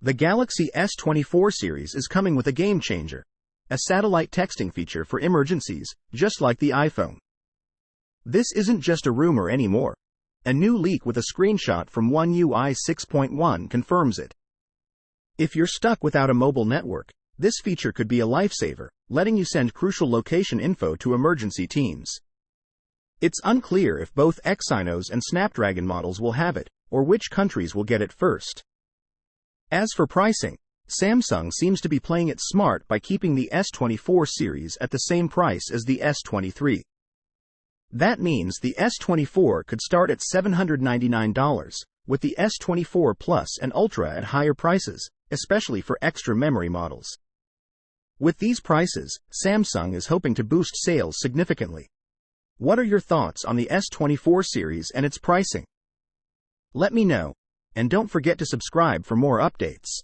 The Galaxy S24 series is coming with a game-changer, a satellite texting feature for emergencies, just like the iPhone. This isn't just a rumor anymore. A new leak with a screenshot from One UI 6.1 confirms it. If you're stuck without a mobile network, this feature could be a lifesaver, letting you send crucial location info to emergency teams. It's unclear if both Exynos and Snapdragon models will have it, or which countries will get it first. As for pricing, Samsung seems to be playing it smart by keeping the S24 series at the same price as the S23. That means the S24 could start at $799, with the S24 Plus and Ultra at higher prices, especially for extra memory models. With these prices, Samsung is hoping to boost sales significantly. What are your thoughts on the S24 series and its pricing? Let me know, and don't forget to subscribe for more updates.